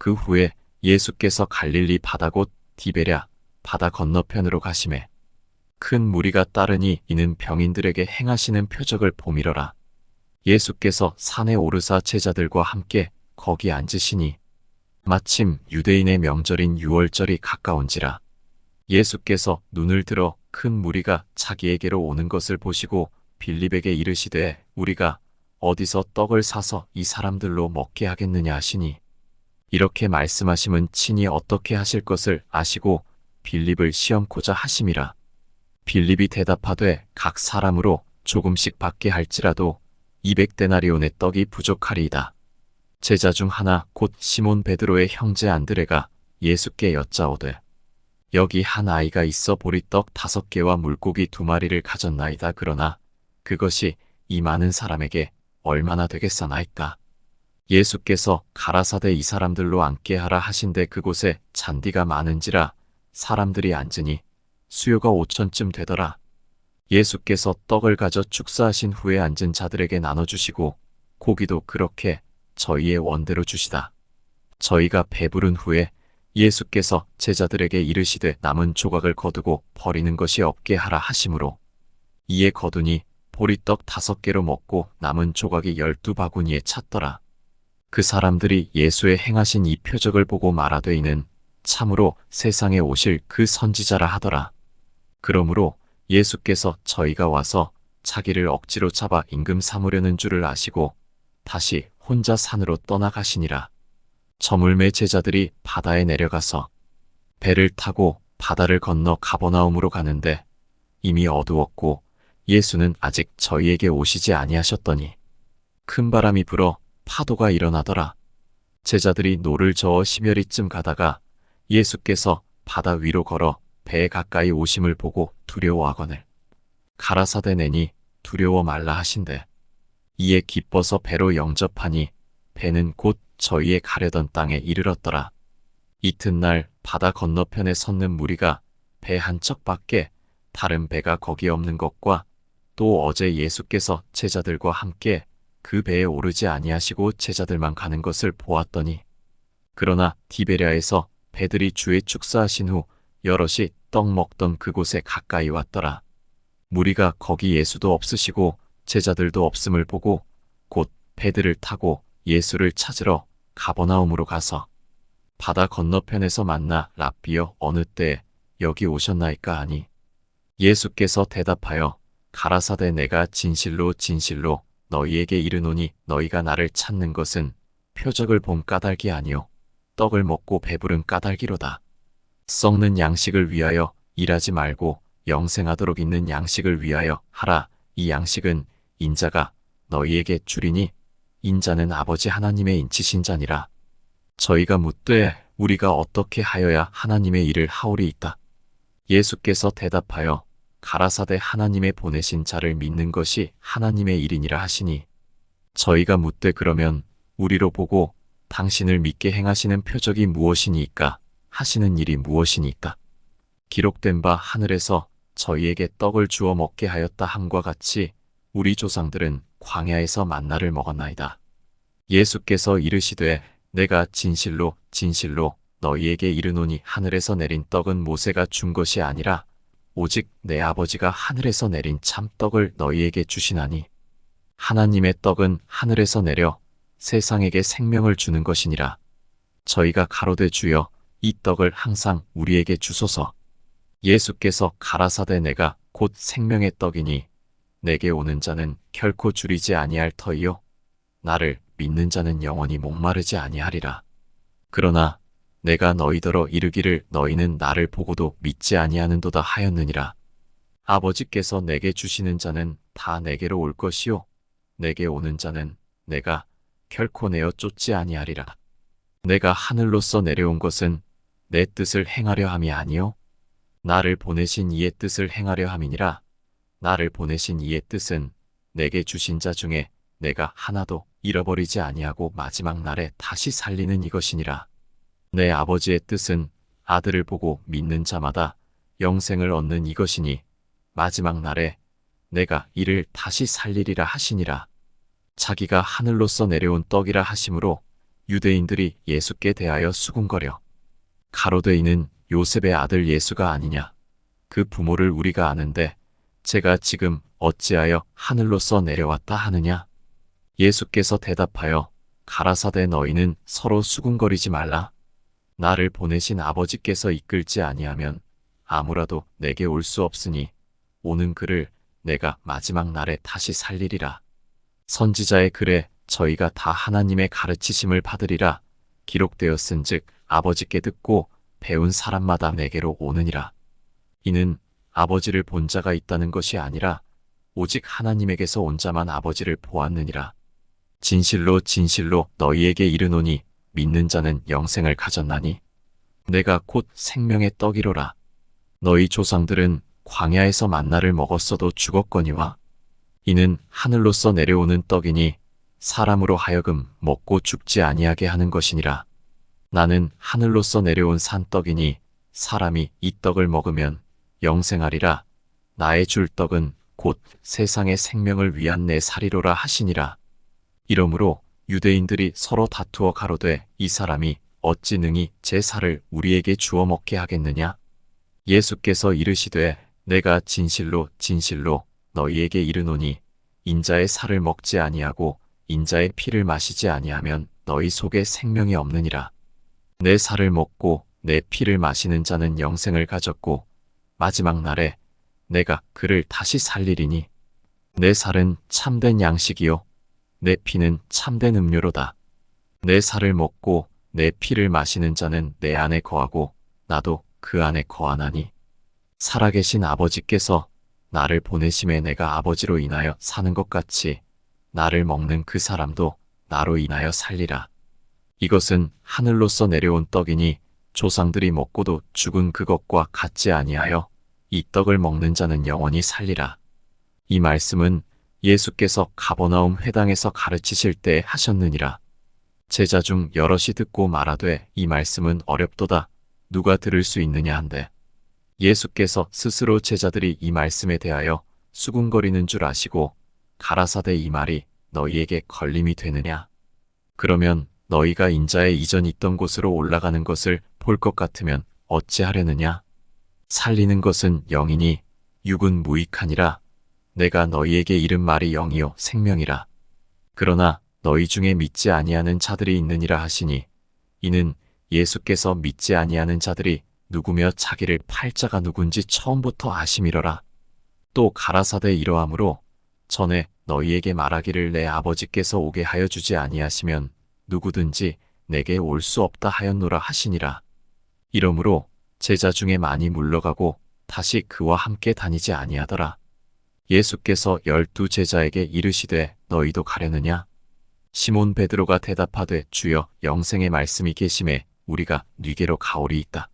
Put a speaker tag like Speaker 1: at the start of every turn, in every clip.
Speaker 1: 그 후에 예수께서 갈릴리 바다 곧 디베랴 바다 건너편으로 가시매 큰 무리가 따르니 이는 병인들에게 행하시는 표적을 보미러라. 예수께서 산에 오르사 제자들과 함께 거기 앉으시니 마침 유대인의 명절인 유월절이 가까운지라. 예수께서 눈을 들어 큰 무리가 자기에게로 오는 것을 보시고 빌립에게 이르시되 우리가 어디서 떡을 사서 이 사람들로 먹게 하겠느냐 하시니 이렇게 말씀하심은 친히 어떻게 하실 것을 아시고 빌립을 시험코자 하심이라. 빌립이 대답하되 각 사람으로 조금씩 받게 할지라도 200데나리온의 떡이 부족하리이다. 제자 중 하나 곧 시몬 베드로의 형제 안드레가 예수께 여짜오되 여기 한 아이가 있어 보리떡 5개와 물고기 2마리를 가졌나이다. 그러나 그것이 이 많은 사람에게 얼마나 되겠사나이까. 예수께서 가라사대 이 사람들로 앉게 하라 하신데 그곳에 잔디가 많은지라 사람들이 앉으니 수요가 5천쯤 되더라. 예수께서 떡을 가져 축사하신 후에 앉은 자들에게 나눠주시고 고기도 그렇게 저희의 원대로 주시다. 저희가 배부른 후에 예수께서 제자들에게 이르시되 남은 조각을 거두고 버리는 것이 없게 하라 하심으로 이에 거두니 보리떡 5개로 먹고 남은 조각이 12바구니에 찼더라. 그 사람들이 예수의 행하신 이 표적을 보고 말하되 이는 참으로 세상에 오실 그 선지자라 하더라. 그러므로 예수께서 저희가 와서 자기를 억지로 잡아 임금 삼으려는 줄을 아시고 다시 혼자 산으로 떠나가시니라. 저물매 제자들이 바다에 내려가서 배를 타고 바다를 건너 가버나움으로 가는데 이미 어두웠고 예수는 아직 저희에게 오시지 아니하셨더니 큰 바람이 불어 파도가 일어나더라. 제자들이 노를 저어 심여리쯤 가다가 예수께서 바다 위로 걸어 배에 가까이 오심을 보고 두려워하거늘 가라사대 내니 두려워 말라 하신대 이에 기뻐서 배로 영접하니 배는 곧 저희의 가려던 땅에 이르렀더라. 이튿날 바다 건너편에 섰는 무리가 배 한 척밖에 다른 배가 거기 없는 것과 또 어제 예수께서 제자들과 함께 그 배에 오르지 아니하시고 제자들만 가는 것을 보았더니 그러나 디베랴에서 배들이 주의 축사하신 후 여럿이 떡 먹던 그곳에 가까이 왔더라. 무리가 거기 예수도 없으시고 제자들도 없음을 보고 곧 배들을 타고 예수를 찾으러 가버나움으로 가서 바다 건너편에서 만나 랍비여 어느 때에 여기 오셨나이까 하니 예수께서 대답하여 가라사대 내가 진실로 진실로 너희에게 이르노니 너희가 나를 찾는 것은 표적을 본 까닭이 아니요 떡을 먹고 배부른 까닭이로다. 썩는 양식을 위하여 일하지 말고 영생하도록 있는 양식을 위하여 하라. 이 양식은 인자가 너희에게 주리니 인자는 아버지 하나님의 인치신 자니라. 저희가 묻되 우리가 어떻게 하여야 하나님의 일을 하오리이까? 예수께서 대답하여 가라사대 하나님의 보내신 자를 믿는 것이 하나님의 일이니라 하시니 저희가 묻되 그러면 우리로 보고 당신을 믿게 행하시는 표적이 무엇이니까 하시는 일이 무엇이니까? 기록된 바 하늘에서 저희에게 떡을 주어 먹게 하였다 함과 같이 우리 조상들은 광야에서 만나를 먹었나이다. 예수께서 이르시되 내가 진실로 진실로 너희에게 이르노니 하늘에서 내린 떡은 모세가 준 것이 아니라 오직 내 아버지가 하늘에서 내린 참떡을 너희에게 주시나니 하나님의 떡은 하늘에서 내려 세상에게 생명을 주는 것이니라. 저희가 가로되 주여 이 떡을 항상 우리에게 주소서. 예수께서 가라사대 내가 곧 생명의 떡이니 내게 오는 자는 결코 줄이지 아니할 터이요 나를 믿는 자는 영원히 목마르지 아니하리라. 그러나 내가 너희더러 이르기를 너희는 나를 보고도 믿지 아니하는도다 하였느니라. 아버지께서 내게 주시는 자는 다 내게로 올 것이요 내게 오는 자는 내가 결코 내어 쫓지 아니하리라. 내가 하늘로서 내려온 것은 내 뜻을 행하려 함이 아니요 나를 보내신 이의 뜻을 행하려 함이니라. 나를 보내신 이의 뜻은 내게 주신 자 중에 내가 하나도 잃어버리지 아니하고 마지막 날에 다시 살리는 이것이니라. 내 아버지의 뜻은 아들을 보고 믿는 자마다 영생을 얻는 이것이니 마지막 날에 내가 이를 다시 살리리라 하시니라. 자기가 하늘로서 내려온 떡이라 하심으로 유대인들이 예수께 대하여 수군거려 가로되 이는 요셉의 아들 예수가 아니냐. 그 부모를 우리가 아는데 제가 지금 어찌하여 하늘로서 내려왔다 하느냐. 예수께서 대답하여 가라사대 너희는 서로 수군거리지 말라. 나를 보내신 아버지께서 이끌지 아니하면 아무라도 내게 올 수 없으니 오는 그를 내가 마지막 날에 다시 살리리라. 선지자의 글에 저희가 다 하나님의 가르치심을 받으리라 기록되었은즉 아버지께 듣고 배운 사람마다 내게로 오느니라. 이는 아버지를 본 자가 있다는 것이 아니라 오직 하나님에게서 온 자만 아버지를 보았느니라. 진실로 진실로 너희에게 이르노니 믿는 자는 영생을 가졌나니 내가 곧 생명의 떡이로라. 너희 조상들은 광야에서 만나를 먹었어도 죽었거니와 이는 하늘로서 내려오는 떡이니 사람으로 하여금 먹고 죽지 아니하게 하는 것이니라. 나는 하늘로서 내려온 산떡이니 사람이 이 떡을 먹으면 영생하리라. 나의 줄 떡은 곧 세상의 생명을 위한 내 살이로라 하시니라. 이러므로 유대인들이 서로 다투어 가로되 이 사람이 어찌 능히 제 살을 우리에게 주어 먹게 하겠느냐. 예수께서 이르시되 내가 진실로 진실로 너희에게 이르노니 인자의 살을 먹지 아니하고 인자의 피를 마시지 아니하면 너희 속에 생명이 없느니라. 내 살을 먹고 내 피를 마시는 자는 영생을 가졌고 마지막 날에 내가 그를 다시 살리리니 내 살은 참된 양식이요 내 피는 참된 음료로다. 내 살을 먹고 내 피를 마시는 자는 내 안에 거하고 나도 그 안에 거하나니 살아계신 아버지께서 나를 보내심에 내가 아버지로 인하여 사는 것 같이 나를 먹는 그 사람도 나로 인하여 살리라. 이것은 하늘로서 내려온 떡이니 조상들이 먹고도 죽은 그것과 같지 아니하여 이 떡을 먹는 자는 영원히 살리라. 이 말씀은 예수께서 가버나움 회당에서 가르치실 때 하셨느니라. 제자 중 여럿이 듣고 말하되 이 말씀은 어렵도다. 누가 들을 수 있느냐 한데 예수께서 스스로 제자들이 이 말씀에 대하여 수군거리는 줄 아시고 가라사대 이 말이 너희에게 걸림이 되느냐. 그러면 너희가 인자의 이전 있던 곳으로 올라가는 것을 볼 것 같으면 어찌하려느냐. 살리는 것은 영이니 육은 무익하니라. 내가 너희에게 이른 말이 영이요 생명이라. 그러나 너희 중에 믿지 아니하는 자들이 있느니라 하시니 이는 예수께서 믿지 아니하는 자들이 누구며 자기를 팔 자가 누군지 처음부터 아심이러라. 또 가라사대 이러하므로 전에 너희에게 말하기를 내 아버지께서 오게 하여 주지 아니하시면 누구든지 내게 올 수 없다 하였노라 하시니라. 이러므로 제자 중에 많이 물러가고 다시 그와 함께 다니지 아니하더라. 예수께서 12 제자에게 이르시되 너희도 가려느냐? 시몬 베드로가 대답하되 주여 영생의 말씀이 계심에 우리가 네게로 가오리이다.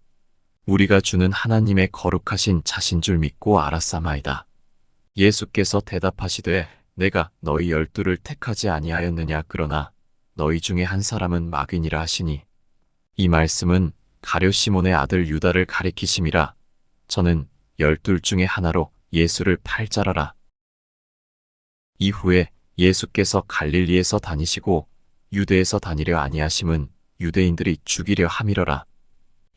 Speaker 1: 우리가 주는 하나님의 거룩하신 자신 줄 믿고 알았사마이다. 예수께서 대답하시되 내가 너희 12를 택하지 아니하였느냐. 그러나 너희 중에 한 사람은 마귀니라 하시니 이 말씀은 가룟 시몬의 아들 유다를 가리키심이라. 저는 12 중에 하나로 예수를 팔 자라라. 이후에 예수께서 갈릴리에서 다니시고 유대에서 다니려 아니하심은 유대인들이 죽이려 함이러라.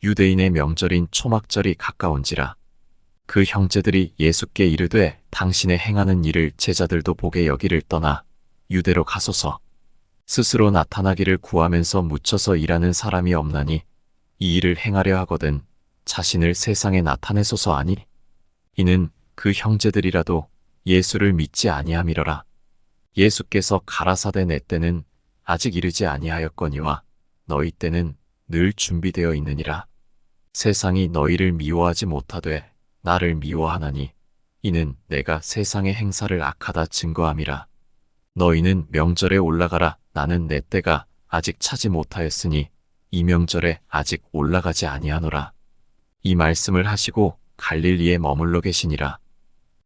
Speaker 1: 유대인의 명절인 초막절이 가까운지라. 그 형제들이 예수께 이르되 당신의 행하는 일을 제자들도 보게 여기를 떠나 유대로 가소서. 스스로 나타나기를 구하면서 묻혀서 일하는 사람이 없나니 이 일을 행하려 하거든 자신을 세상에 나타내소서 하니 이는 그 형제들이라도 예수를 믿지 아니함이러라. 예수께서 가라사대 내 때는 아직 이르지 아니하였거니와 너희 때는 늘 준비되어 있느니라. 세상이 너희를 미워하지 못하되 나를 미워하나니 이는 내가 세상의 행사를 악하다 증거함이라. 너희는 명절에 올라가라. 나는 내 때가 아직 차지 못하였으니 이 명절에 아직 올라가지 아니하노라. 이 말씀을 하시고 갈릴리에 머물러 계시니라.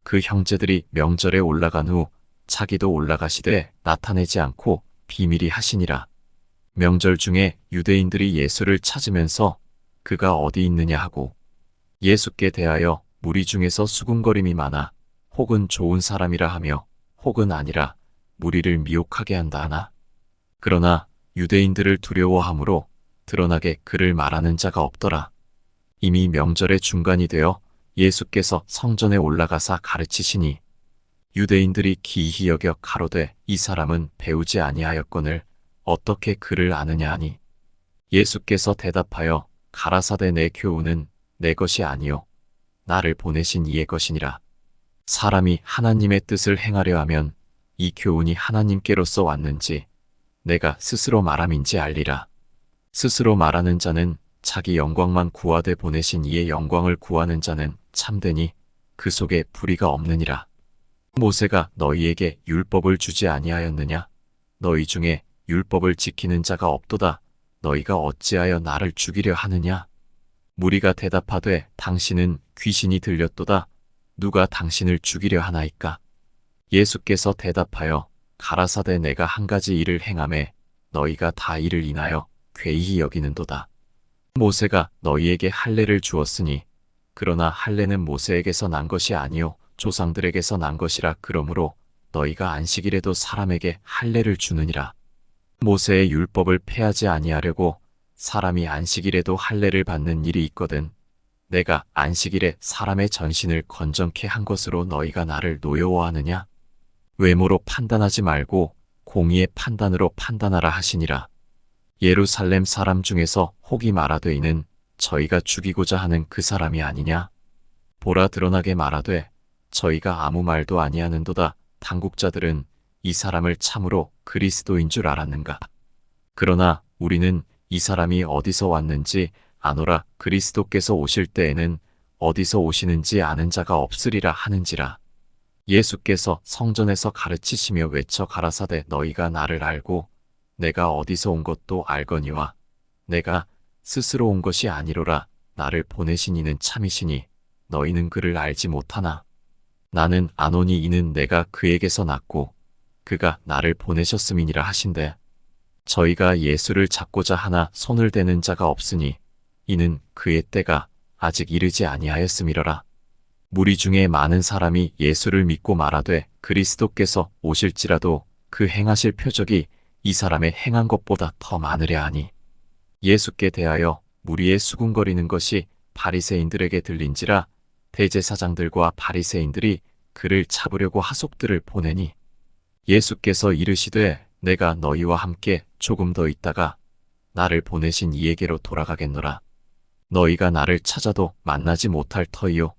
Speaker 1: 그 형제들이 명절에 올라간 후 자기도 올라가시되 나타내지 않고 비밀히 하시니라. 명절 중에 유대인들이 예수를 찾으면서 그가 어디 있느냐 하고 예수께 대하여 무리 중에서 수군거림이 많아 혹은 좋은 사람이라 하며 혹은 아니라 무리를 미혹하게 한다 하나. 그러나 유대인들을 두려워하므로 드러나게 그를 말하는 자가 없더라. 이미 명절의 중간이 되어 예수께서 성전에 올라가사 가르치시니 유대인들이 기이히 여겨 가로되 이 사람은 배우지 아니하였거늘 어떻게 그를 아느냐 하니 예수께서 대답하여 가라사대 내 교훈은 내 것이 아니요 나를 보내신 이의 것이니라. 사람이 하나님의 뜻을 행하려 하면 이 교훈이 하나님께로서 왔는지 내가 스스로 말함인지 알리라. 스스로 말하는 자는 자기 영광만 구하되 보내신 이의 영광을 구하는 자는 참되니 그 속에 불의가 없느니라. 모세가 너희에게 율법을 주지 아니하였느냐? 너희 중에 율법을 지키는 자가 없도다. 너희가 어찌하여 나를 죽이려 하느냐? 무리가 대답하되 당신은 귀신이 들렸도다. 누가 당신을 죽이려 하나이까? 예수께서 대답하여 가라사대 내가 한 가지 일을 행하매 너희가 다 이를 인하여 괴이히 여기는도다. 모세가 너희에게 할례를 주었으니 그러나 할례는 모세에게서 난 것이 아니요 조상들에게서 난 것이라. 그러므로 너희가 안식일에도 사람에게 할례를 주느니라. 모세의 율법을 폐하지 아니하려고 사람이 안식일에도 할례를 받는 일이 있거든. 내가 안식일에 사람의 전신을 건전케 한 것으로 너희가 나를 노여워하느냐? 외모로 판단하지 말고 공의의 판단으로 판단하라 하시니라. 예루살렘 사람 중에서 혹이 말하되 이는 저희가 죽이고자 하는 그 사람이 아니냐? 보라 드러나게 말하되 저희가 아무 말도 아니하는도다. 당국자들은 이 사람을 참으로 그리스도인 줄 알았는가? 그러나 우리는 이 사람이 어디서 왔는지 아노라. 그리스도께서 오실 때에는 어디서 오시는지 아는 자가 없으리라 하는지라. 예수께서 성전에서 가르치시며 외쳐 가라사대 너희가 나를 알고 내가 어디서 온 것도 알거니와 내가 스스로 온 것이 아니로라. 나를 보내신 이는 참이시니 너희는 그를 알지 못하나 나는 아노니 이는 내가 그에게서 났고 그가 나를 보내셨음이니라 하신대. 저희가 예수를 잡고자 하나 손을 대는 자가 없으니 이는 그의 때가 아직 이르지 아니하였음이러라. 무리 중에 많은 사람이 예수를 믿고 말하되 그리스도께서 오실지라도 그 행하실 표적이 이 사람의 행한 것보다 더 많으랴 하니 예수께 대하여 무리의 수군거리는 것이 바리새인들에게 들린지라. 대제사장들과 바리새인들이 그를 잡으려고 하속들을 보내니 예수께서 이르시되 내가 너희와 함께 조금 더 있다가 나를 보내신 이에게로 돌아가겠노라. 너희가 나를 찾아도 만나지 못할 터이요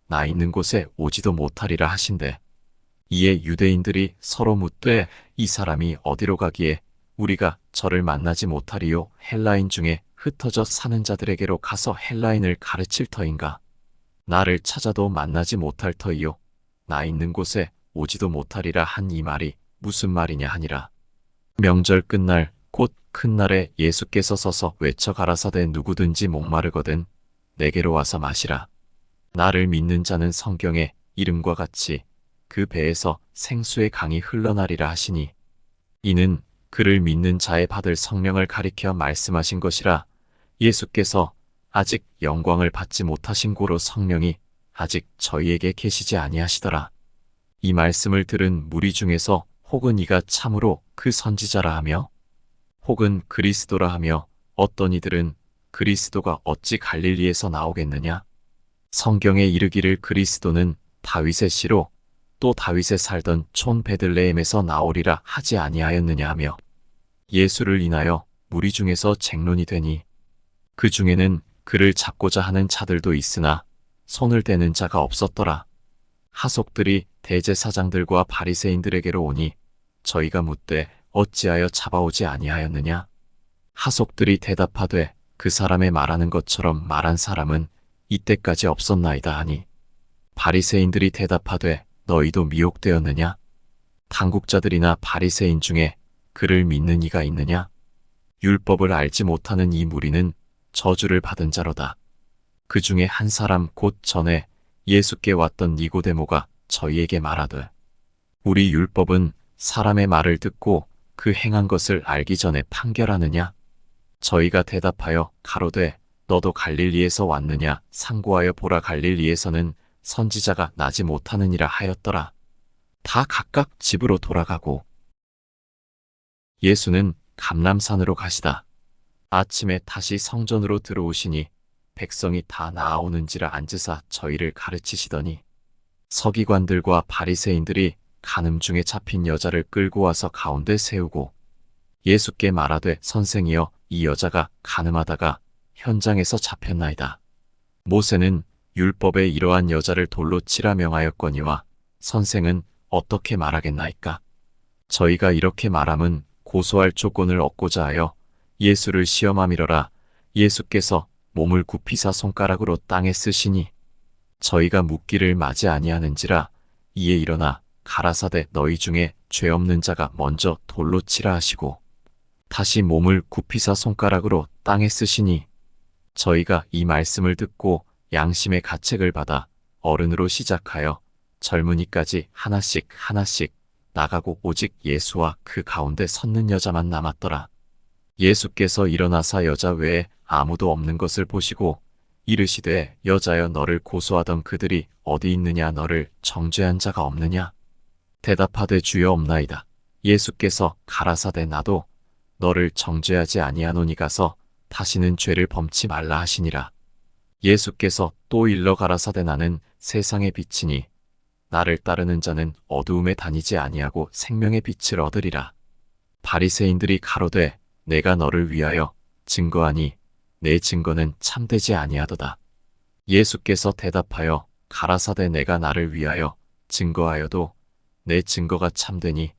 Speaker 1: 나 있는 곳에 오지도 못하리라 하신대. 이에 유대인들이 서로 묻되 이 사람이 어디로 가기에 우리가 저를 만나지 못하리요? 헬라인 중에 흩어져 사는 자들에게로 가서 헬라인을 가르칠 터인가? 나를 찾아도 만나지 못할 터이요 나 있는 곳에 오지도 못하리라 한 이 말이 무슨 말이냐 하니라. 명절 끝날 곧 큰 날에 예수께서 서서 외쳐 가라사대 누구든지 목마르거든 내게로 와서 마시라. 나를 믿는 자는 성경의 이름과 같이 그 배에서 생수의 강이 흘러나리라 하시니 이는 그를 믿는 자의 받을 성령을 가리켜 말씀하신 것이라. 예수께서 아직 영광을 받지 못하신 고로 성령이 아직 저희에게 계시지 아니하시더라. 이 말씀을 들은 무리 중에서 혹은 이가 참으로 그 선지자라 하며 혹은 그리스도라 하며 어떤 이들은 그리스도가 어찌 갈릴리에서 나오겠느냐? 성경에 이르기를 그리스도는 다윗의 씨로 또 다윗에 살던 촌 베들레헴에서 나오리라 하지 아니하였느냐 하며 예수를 인하여 무리 중에서 쟁론이 되니 그 중에는 그를 잡고자 하는 자들도 있으나 손을 대는 자가 없었더라. 하속들이 대제사장들과 바리새인들에게로 오니 저희가 묻되 어찌하여 잡아오지 아니하였느냐? 하속들이 대답하되 그 사람의 말하는 것처럼 말한 사람은 이때까지 없었나이다 하니 바리새인들이 대답하되 너희도 미혹되었느냐? 당국자들이나 바리새인 중에 그를 믿는 이가 있느냐? 율법을 알지 못하는 이 무리는 저주를 받은 자로다. 그 중에 한 사람 곧 전에 예수께 왔던 니고데모가 저희에게 말하되 우리 율법은 사람의 말을 듣고 그 행한 것을 알기 전에 판결하느냐? 저희가 대답하여 가로되 너도 갈릴리에서 왔느냐? 상고하여 보라 갈릴리에서는 선지자가 나지 못하느니라 하였더라. 다 각각 집으로 돌아가고 예수는 감람산으로 가시다. 아침에 다시 성전으로 들어오시니 백성이 다 나아오는지라 앉으사 저희를 가르치시더니 서기관들과 바리새인들이 간음 중에 잡힌 여자를 끌고 와서 가운데 세우고 예수께 말하되 선생이여 이 여자가 간음하다가 현장에서 잡혔나이다. 모세는 율법에 이러한 여자를 돌로 치라 명하였거니와 선생은 어떻게 말하겠나이까? 저희가 이렇게 말함은 고소할 조건을 얻고자 하여 예수를 시험함이러라. 예수께서 몸을 굽히사 손가락으로 땅에 쓰시니 저희가 묻기를 맞이 아니하는지라. 이에 일어나 가라사대 너희 중에 죄 없는 자가 먼저 돌로 치라 하시고 다시 몸을 굽히사 손가락으로 땅에 쓰시니 저희가 이 말씀을 듣고 양심의 가책을 받아 어른으로 시작하여 젊은이까지 하나씩 하나씩 나가고 오직 예수와 그 가운데 섰는 여자만 남았더라. 예수께서 일어나사 여자 외에 아무도 없는 것을 보시고 이르시되 여자여 너를 고소하던 그들이 어디 있느냐? 너를 정죄한 자가 없느냐? 대답하되 주여 없나이다. 예수께서 가라사대 나도 너를 정죄하지 아니하노니 가서 다시는 죄를 범치 말라 하시니라. 예수께서 또 일러 가라사대 나는 세상의 빛이니 나를 따르는 자는 어두움에 다니지 아니하고 생명의 빛을 얻으리라. 바리새인들이 가로되 내가 너를 위하여 증거하니 내 증거는 참되지 아니하도다. 예수께서 대답하여 가라사대 내가 나를 위하여 증거하여도 내 증거가 참되니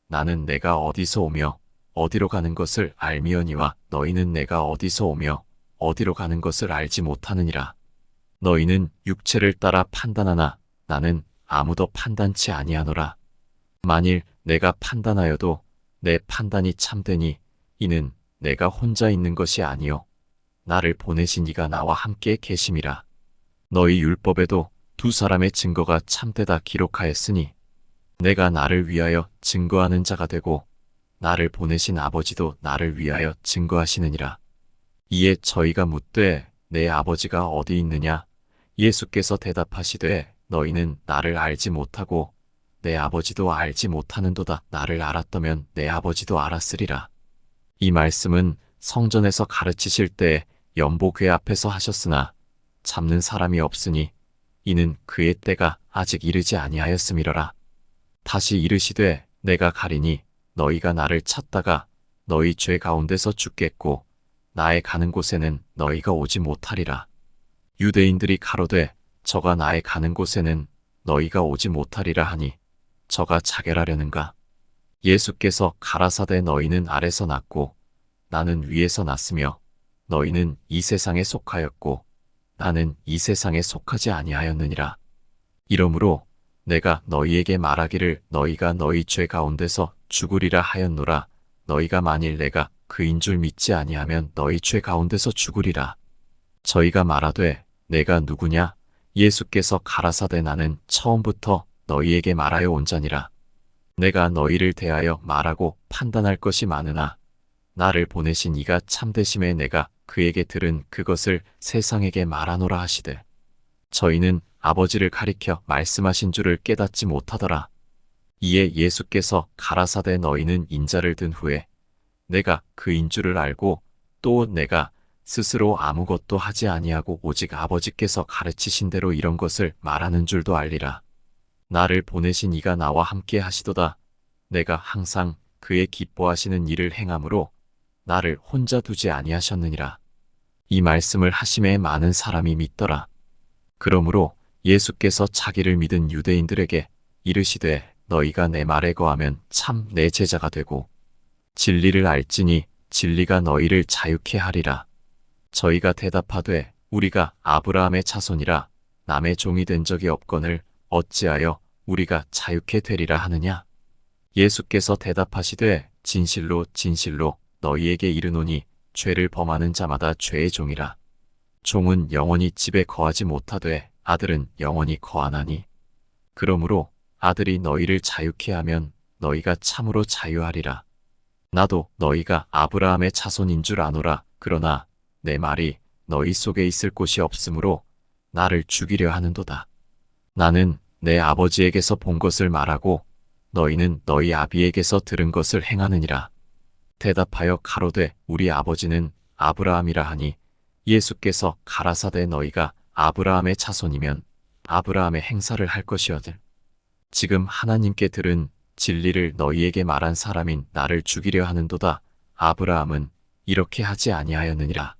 Speaker 1: 나는 내가 어디서 오며 어디로 가는 것을 알미언니와 너희는 내가 어디서 오며 어디로 가는 것을 알지 못하느니라. 너희는 육체를 따라 판단하나 나는 아무도 판단치 아니하노라. 만일 내가 판단하여도 내 판단이 참되니 이는 내가 혼자 있는 것이 아니요 나를 보내신 이가 나와 함께 계심이라. 너희 율법에도 두 사람의 증거가 참되다 기록하였으니 내가 나를 위하여 증거하는 자가 되고 나를 보내신 아버지도 나를 위하여 증거하시느니라. 이에 저희가 묻되 내 아버지가 어디 있느냐? 예수께서 대답하시되 너희는 나를 알지 못하고 내 아버지도 알지 못하는도다. 나를 알았다면 내 아버지도 알았으리라. 이 말씀은 성전에서 가르치실 때 연보궤 앞에서 하셨으나 잡는 사람이 없으니 이는 그의 때가 아직 이르지 아니하였음이러라. 다시 이르시되 내가 가리니 너희가 나를 찾다가 너희 죄 가운데서 죽겠고 나의 가는 곳에는 너희가 오지 못하리라. 유대인들이 가로되 저가 나의 가는 곳에는 너희가 오지 못하리라 하니 저가 자결하려는가? 예수께서 가라사대 너희는 아래서 났고 나는 위에서 났으며 너희는 이 세상에 속하였고 나는 이 세상에 속하지 아니하였느니라. 이러므로 내가 너희에게 말하기를 너희가 너희 죄 가운데서 죽으리라 하였노라. 너희가 만일 내가 그인 줄 믿지 아니하면 너희 죄 가운데서 죽으리라. 저희가 말하되 내가 누구냐? 예수께서 가라사대 나는 처음부터 너희에게 말하여 온 자니라. 내가 너희를 대하여 말하고 판단할 것이 많으나 나를 보내신 이가 참되심에 내가 그에게 들은 그것을 세상에게 말하노라 하시되 저희는 아버지를 가리켜 말씀하신 줄을 깨닫지 못하더라. 이에 예수께서 가라사대 너희는 인자를 든 후에 내가 그인 줄을 알고 또 내가 스스로 아무것도 하지 아니하고 오직 아버지께서 가르치신 대로 이런 것을 말하는 줄도 알리라. 나를 보내신 이가 나와 함께 하시도다. 내가 항상 그의 기뻐하시는 일을 행함으로 나를 혼자 두지 아니하셨느니라. 이 말씀을 하심에 많은 사람이 믿더라. 그러므로 예수께서 자기를 믿은 유대인들에게 이르시되 너희가 내 말에 거하면 참 내 제자가 되고 진리를 알지니 진리가 너희를 자유케 하리라. 저희가 대답하되 우리가 아브라함의 자손이라 남의 종이 된 적이 없거늘 어찌하여 우리가 자유케 되리라 하느냐? 예수께서 대답하시되 진실로 진실로 너희에게 이르노니 죄를 범하는 자마다 죄의 종이라. 종은 영원히 집에 거하지 못하되 아들은 영원히 거하나니. 그러므로 아들이 너희를 자유케 하면 너희가 참으로 자유하리라. 나도 너희가 아브라함의 자손인 줄 아노라. 그러나 내 말이 너희 속에 있을 곳이 없으므로 나를 죽이려 하는도다. 나는 내 아버지에게서 본 것을 말하고 너희는 너희 아비에게서 들은 것을 행하느니라. 대답하여 가로되 우리 아버지는 아브라함이라 하니 예수께서 가라사대 너희가 아브라함의 자손이면 아브라함의 행사를 할 것이거늘. 지금 하나님께 들은 진리를 너희에게 말한 사람인 나를 죽이려 하는도다. 아브라함은 이렇게 하지 아니하였느니라.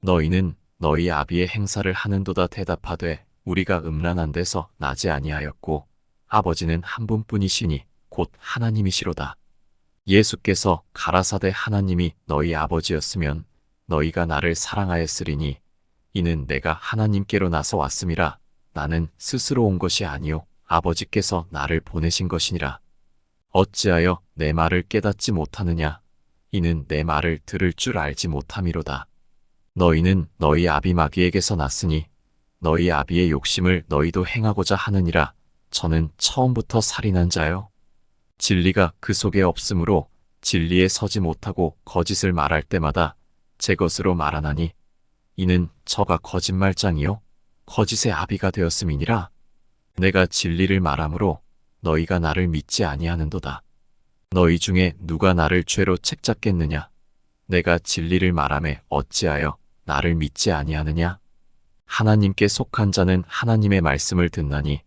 Speaker 1: 너희는 너희 아비의 행사를 하는도다. 대답하되 우리가 음란한 데서 나지 아니하였고 아버지는 한 분뿐이시니 곧 하나님이시로다. 예수께서 가라사대 하나님이 너희 아버지였으면 너희가 나를 사랑하였으리니 이는 내가 하나님께로 나서 왔음이라. 나는 스스로 온 것이 아니요 아버지께서 나를 보내신 것이니라. 어찌하여 내 말을 깨닫지 못하느냐? 이는 내 말을 들을 줄 알지 못함이로다. 너희는 너희 아비 마귀에게서 났으니 너희 아비의 욕심을 너희도 행하고자 하느니라. 저는 처음부터 살인한 자요. 진리가 그 속에 없으므로 진리에 서지 못하고 거짓을 말할 때마다 제 것으로 말하나니 이는 저가 거짓말장이요 거짓의 아비가 되었음이니라. 내가 진리를 말하므로 너희가 나를 믿지 아니하는도다. 너희 중에 누가 나를 죄로 책잡겠느냐? 내가 진리를 말하매 어찌하여 나를 믿지 아니하느냐? 하나님께 속한 자는 하나님의 말씀을 듣나니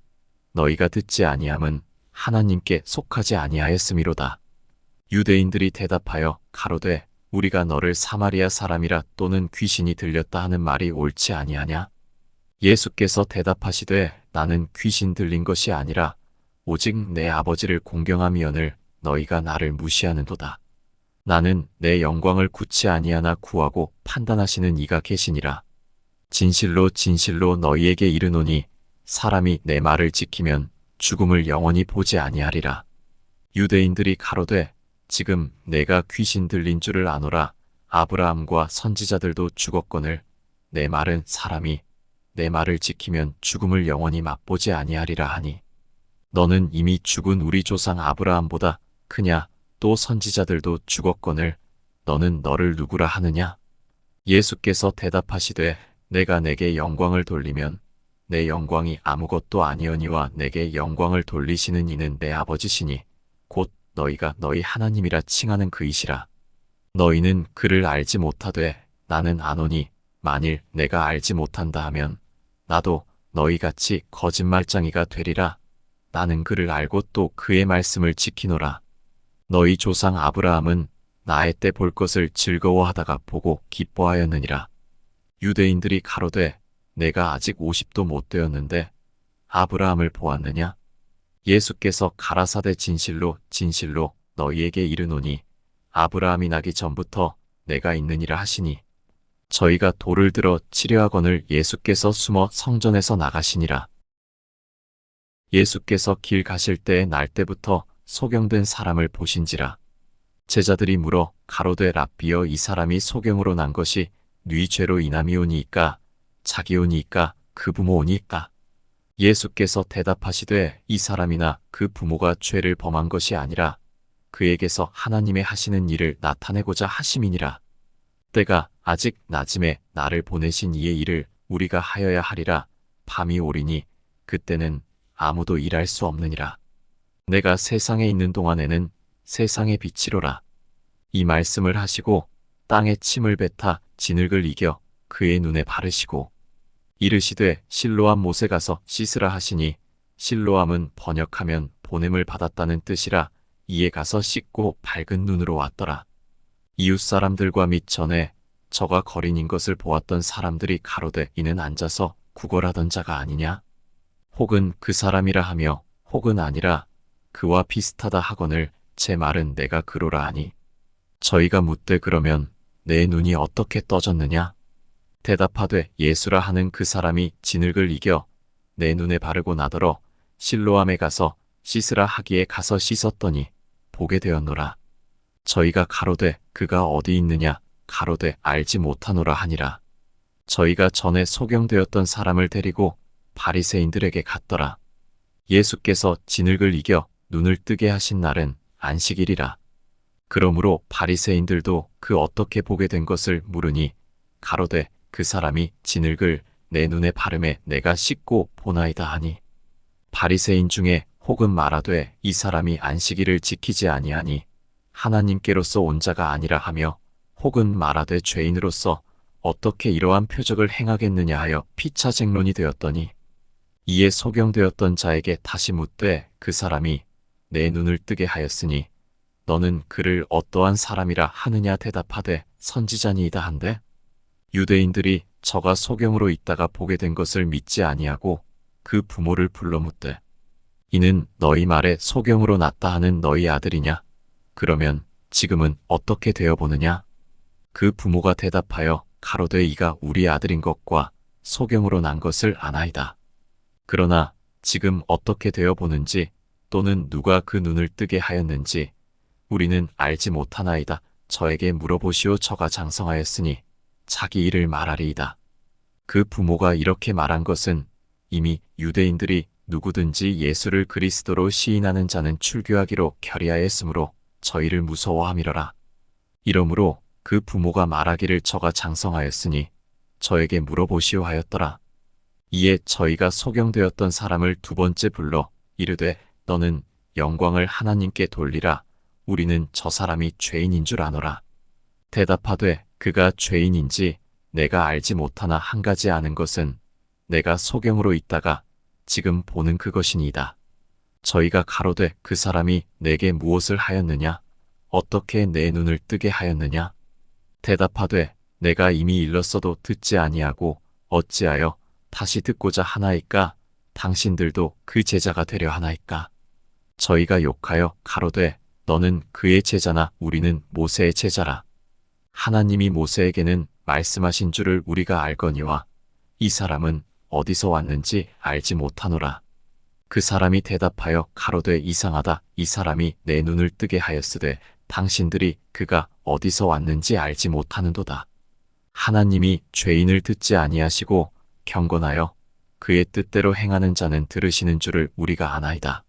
Speaker 1: 너희가 듣지 아니함은 하나님께 속하지 아니하였음이로다. 유대인들이 대답하여 가로되 우리가 너를 사마리아 사람이라 또는 귀신이 들렸다 하는 말이 옳지 아니하냐? 예수께서 대답하시되 나는 귀신 들린 것이 아니라 오직 내 아버지를 공경함이오늘 너희가 나를 무시하는도다. 나는 내 영광을 굳이 아니하나 구하고 판단하시는 이가 계시니라. 진실로 진실로 너희에게 이르노니 사람이 내 말을 지키면 죽음을 영원히 보지 아니하리라. 유대인들이 가로되 지금 내가 귀신 들린 줄을 아노라. 아브라함과 선지자들도 죽었거늘 내 말은 사람이 내 말을 지키면 죽음을 영원히 맛보지 아니하리라 하니 너는 이미 죽은 우리 조상 아브라함보다 크냐? 또 선지자들도 죽었거늘 너는 너를 누구라 하느냐? 예수께서 대답하시되 내가 내게 영광을 돌리면 내 영광이 아무것도 아니오니와 내게 영광을 돌리시는 이는 내 아버지시니 곧 너희가 너희 하나님이라 칭하는 그이시라. 너희는 그를 알지 못하되 나는 아노니 만일 내가 알지 못한다 하면 나도 너희같이 거짓말장이가 되리라. 나는 그를 알고 또 그의 말씀을 지키노라. 너희 조상 아브라함은 나의 때 볼 것을 즐거워하다가 보고 기뻐하였느니라. 유대인들이 가로되 내가 아직 50도 못 되었는데 아브라함을 보았느냐? 예수께서 가라사대 진실로 진실로 너희에게 이르노니 아브라함이 나기 전부터 내가 있느니라 하시니 저희가 돌을 들어 치려하거늘 예수께서 숨어 성전에서 나가시니라. 예수께서 길 가실 때에 날 때부터 소경된 사람을 보신지라. 제자들이 물어 가로되 랍비여 이 사람이 소경으로 난 것이 네 죄로 인함이오니이까 자기오니이까 그 부모오니이까. 예수께서 대답하시되 이 사람이나 그 부모가 죄를 범한 것이 아니라 그에게서 하나님의 하시는 일을 나타내고자 하심이니라. 때가 아직 낮음에 나를 보내신 이의 일을 우리가 하여야 하리라. 밤이 오리니 그때는 아무도 일할 수 없느니라. 내가 세상에 있는 동안에는 세상의 빛이로라. 이 말씀을 하시고 땅에 침을 뱉아 진흙을 이겨 그의 눈에 바르시고 이르시되 실로암 못에 가서 씻으라 하시니 실로암은 번역하면 보냄을 받았다는 뜻이라. 이에 가서 씻고 밝은 눈으로 왔더라. 이웃 사람들과 및 전에 저가 거린인 것을 보았던 사람들이 가로되 이는 앉아서 구걸하던 자가 아니냐? 혹은 그 사람이라 하며 혹은 아니라 그와 비슷하다 하거늘 제 말은 내가 그로라 하니 저희가 묻되 그러면 내 눈이 어떻게 떠졌느냐? 대답하되 예수라 하는 그 사람이 진흙을 이겨 내 눈에 바르고 나더러 실로암에 가서 씻으라 하기에 가서 씻었더니 보게 되었노라. 저희가 가로되 그가 어디 있느냐? 가로되 알지 못하노라 하니라. 저희가 전에 소경되었던 사람을 데리고 바리새인들에게 갔더라. 예수께서 진흙을 이겨 눈을 뜨게 하신 날은 안식일이라. 그러므로 바리새인들도 그 어떻게 보게 된 것을 물으니 가로되 그 사람이 진흙을 내 눈에 바르매 내가 씻고 보나이다 하니 바리새인 중에 혹은 말하되 이 사람이 안식일을 지키지 아니하니 하나님께로서 온 자가 아니라 하며 혹은 말하되 죄인으로서 어떻게 이러한 표적을 행하겠느냐 하여 피차쟁론이 되었더니 이에 소경되었던 자에게 다시 묻되 그 사람이 내 눈을 뜨게 하였으니 너는 그를 어떠한 사람이라 하느냐 대답하되 선지자니이다 한데 유대인들이 저가 소경으로 있다가 보게 된 것을 믿지 아니하고 그 부모를 불러 묻되 이는 너희 말에 소경으로 났다 하는 너희 아들이냐? 그러면 지금은 어떻게 되어 보느냐? 그 부모가 대답하여 가로되 이가 우리 아들인 것과 소경으로 난 것을 아나이다. 그러나 지금 어떻게 되어 보는지 또는 누가 그 눈을 뜨게 하였는지 우리는 알지 못하나이다. 저에게 물어보시오. 저가 장성하였으니 자기 일을 말하리이다. 그 부모가 이렇게 말한 것은 이미 유대인들이 누구든지 예수를 그리스도로 시인하는 자는 출교하기로 결의하였으므로 저희를 무서워함이러라. 이러므로 그 부모가 말하기를 저가 장성하였으니 저에게 물어보시오 하였더라. 이에 저희가 소경되었던 사람을 두 번째 불러 이르되 너는 영광을 하나님께 돌리라. 우리는 저 사람이 죄인인 줄 아노라. 대답하되 그가 죄인인지 내가 알지 못하나 한 가지 아는 것은 내가 소경으로 있다가 지금 보는 그것이니이다. 저희가 가로되 그 사람이 내게 무엇을 하였느냐? 어떻게 내 눈을 뜨게 하였느냐? 대답하되 내가 이미 일렀어도 듣지 아니하고 어찌하여 다시 듣고자 하나이까? 당신들도 그 제자가 되려 하나이까? 저희가 욕하여 가로되 너는 그의 제자나 우리는 모세의 제자라. 하나님이 모세에게는 말씀하신 줄을 우리가 알거니와 이 사람은 어디서 왔는지 알지 못하노라. 그 사람이 대답하여 가로되 이상하다. 이 사람이 내 눈을 뜨게 하였으되 당신들이 그가 어디서 왔는지 알지 못하는도다. 하나님이 죄인을 듣지 아니하시고 경건하여 그의 뜻대로 행하는 자는 들으시는 줄을 우리가 아나이다.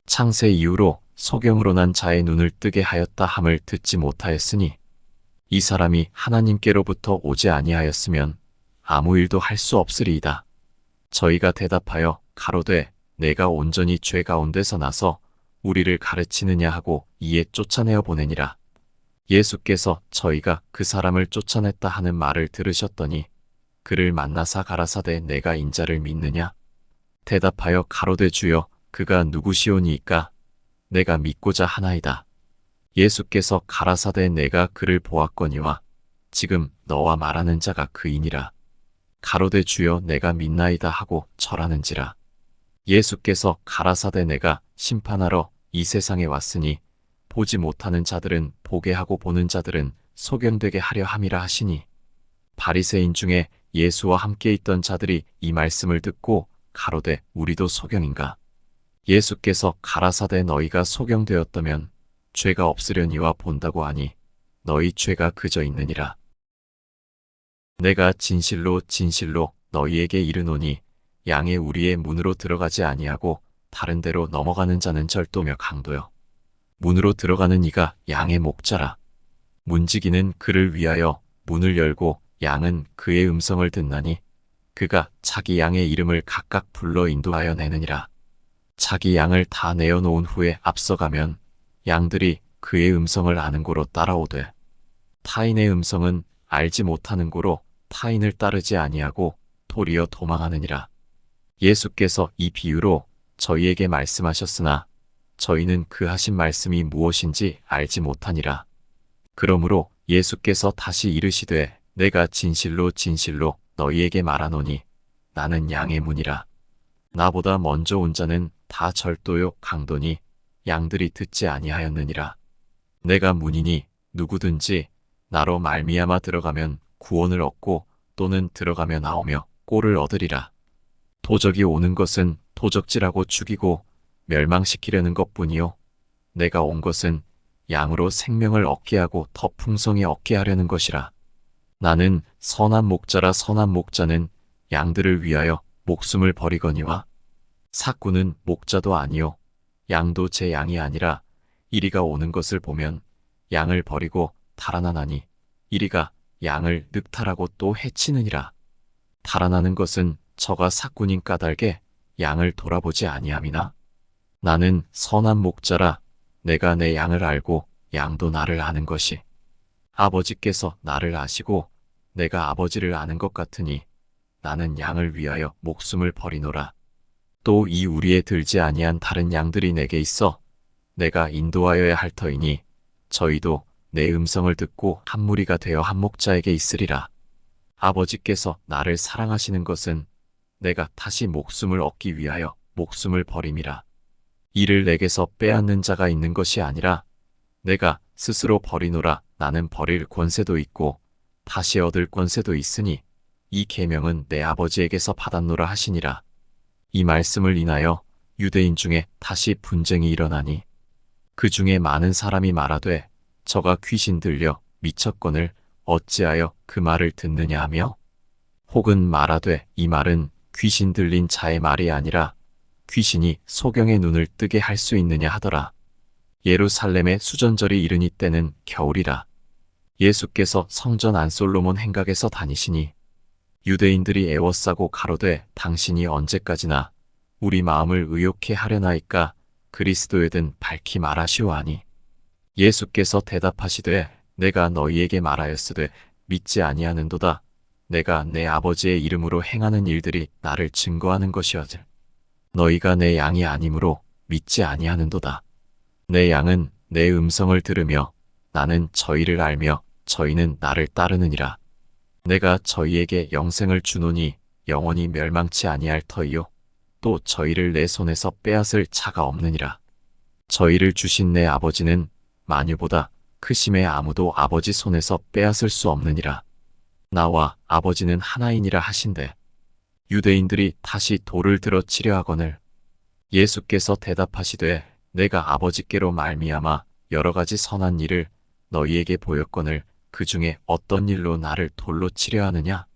Speaker 1: 창세 이후로 소경으로 난 자의 눈을 뜨게 하였다 함을 듣지 못하였으니 이 사람이 하나님께로부터 오지 아니하였으면 아무 일도 할 수 없으리이다. 저희가 대답하여 가로되 내가 온전히 죄 가운데서 나서 우리를 가르치느냐 하고 이에 쫓아내어 보내니라. 예수께서 저희가 그 사람을 쫓아냈다 하는 말을 들으셨더니 그를 만나사 가라사대 내가 인자를 믿느냐? 대답하여 가로되 주여 그가 누구시오니이까? 내가 믿고자 하나이다. 예수께서 가라사대 내가 그를 보았거니와 지금 너와 말하는 자가 그이니라. 가로되 주여 내가 믿나이다 하고 절하는지라. 예수께서 가라사대 내가 심판하러 이 세상에 왔으니 보지 못하는 자들은 보게 하고 보는 자들은 소경되게 하려 함이라 하시니 바리새인 중에 예수와 함께 있던 자들이 이 말씀을 듣고 가로되 우리도 소경인가? 예수께서 가라사대 너희가 소경되었다면 죄가 없으려니와 본다고 하니 너희 죄가 그저 있느니라. 내가 진실로 진실로 너희에게 이르노니 양의 우리의 문으로 들어가지 아니하고 다른 데로 넘어가는 자는 절도며 강도요. 문으로 들어가는 이가 양의 목자라. 문지기는 그를 위하여 문을 열고 양은 그의 음성을 듣나니 그가 자기 양의 이름을 각각 불러 인도하여 내느니라. 자기 양을 다 내어놓은 후에 앞서가면 양들이 그의 음성을 아는 고로 따라오되 타인의 음성은 알지 못하는 고로 타인을 따르지 아니하고 도리어 도망하느니라. 예수께서 이 비유로 저희에게 말씀하셨으나 저희는 그 하신 말씀이 무엇인지 알지 못하니라. 그러므로 예수께서 다시 이르시되 내가 진실로 진실로 너희에게 말하노니 나는 양의 문이라. 나보다 먼저 온 자는 다 절도요 강도니 양들이 듣지 아니하였느니라. 내가 문이니 누구든지 나로 말미암아 들어가면 구원을 얻고 또는 들어가며 나오며 꼴을 얻으리라. 도적이 오는 것은 도적질하고 죽이고 멸망시키려는 것뿐이요 내가 온 것은 양으로 생명을 얻게 하고 더 풍성히 얻게 하려는 것이라. 나는 선한 목자라. 선한 목자는 양들을 위하여 목숨을 버리거니와 삭구는 목자도 아니요 양도 제 양이 아니라 이리가 오는 것을 보면 양을 버리고 달아나나니 이리가 양을 늑탈하고 또 해치느니라. 달아나는 것은 저가 삭군인 까닭에 양을 돌아보지 아니함이나 나는 선한 목자라. 내가 내 양을 알고 양도 나를 아는 것이 아버지께서 나를 아시고 내가 아버지를 아는 것 같으니 나는 양을 위하여 목숨을 버리노라. 또 이 우리에 들지 아니한 다른 양들이 내게 있어 내가 인도하여야 할 터이니 저희도 내 음성을 듣고 한 무리가 되어 한 목자에게 있으리라. 아버지께서 나를 사랑하시는 것은 내가 다시 목숨을 얻기 위하여 목숨을 버림이라. 이를 내게서 빼앗는 자가 있는 것이 아니라 내가 스스로 버리노라. 나는 버릴 권세도 있고 다시 얻을 권세도 있으니 이 계명은 내 아버지에게서 받았노라 하시니라. 이 말씀을 인하여 유대인 중에 다시 분쟁이 일어나니 그 중에 많은 사람이 말하되 저가 귀신 들려 미쳤거늘 어찌하여 그 말을 듣느냐 하며 혹은 말하되 이 말은 귀신 들린 자의 말이 아니라 귀신이 소경의 눈을 뜨게 할 수 있느냐 하더라. 예루살렘의 수전절이 이르니 때는 겨울이라. 예수께서 성전 안솔로몬 행각에서 다니시니 유대인들이 애워싸고 가로되 당신이 언제까지나 우리 마음을 의욕해 하려나이까 그리스도이든 밝히 말하시오 하니 예수께서 대답하시되 내가 너희에게 말하였으되 믿지 아니하는도다. 내가 내 아버지의 이름으로 행하는 일들이 나를 증거하는 것이거늘 너희가 내 양이 아니므로 믿지 아니하는도다. 내 양은 내 음성을 들으며 나는 저희를 알며 저희는 나를 따르느니라. 내가 저희에게 영생을 주노니 영원히 멸망치 아니할 터이요 또 저희를 내 손에서 빼앗을 자가 없느니라. 저희를 주신 내 아버지는 만유보다 크심에 아무도 아버지 손에서 빼앗을 수 없느니라. 나와 아버지는 하나이니라 하신대 유대인들이 다시 돌을 들어 치려 하거늘 예수께서 대답하시되 내가 아버지께로 말미암아 여러 가지 선한 일을 너희에게 보였거늘 그 중에 어떤 일로 나를 돌로 치려 하느냐?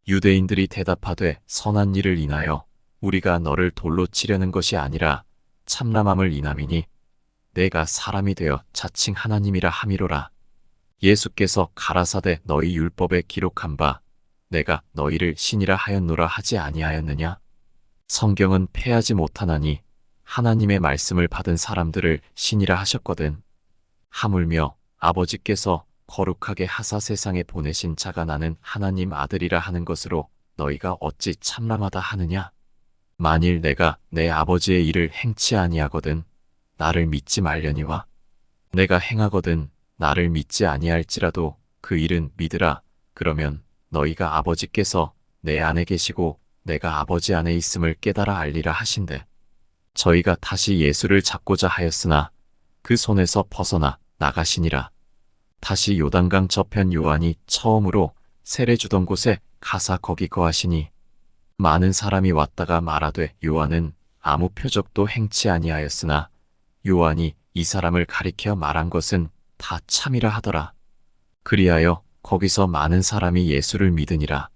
Speaker 1: 유대인들이 대답하되 선한 일을 인하여 우리가 너를 돌로 치려는 것이 아니라 참람함을 인함이니 내가 사람이 되어 자칭 하나님이라 함이로라. 예수께서 가라사대 너희 율법에 기록한 바 내가 너희를 신이라 하였노라 하지 아니하였느냐? 성경은 패하지 못하나니 하나님의 말씀을 받은 사람들을 신이라 하셨거든. 하물며 아버지께서 거룩하게 하사 세상에 보내신 자가 나는 하나님 아들이라 하는 것으로 너희가 어찌 참람하다 하느냐? 만일 내가 내 아버지의 일을 행치 아니하거든 나를 믿지 말려니와 내가 행하거든 나를 믿지 아니할지라도 그 일은 믿으라. 그러면 너희가 아버지께서 내 안에 계시고 내가 아버지 안에 있음을 깨달아 알리라 하신대. 저희가 다시 예수를 잡고자 하였으나 그 손에서 벗어나 나가시니라. 다시 요단강 저편 요한이 처음으로 세례 주던 곳에 가사 거기 거하시니 많은 사람이 왔다가 말하되 요한은 아무 표적도 행치 아니하였으나 요한이 이 사람을 가리켜 말한 것은 다 참이라 하더라. 그리하여 거기서 많은 사람이 예수를 믿으니라.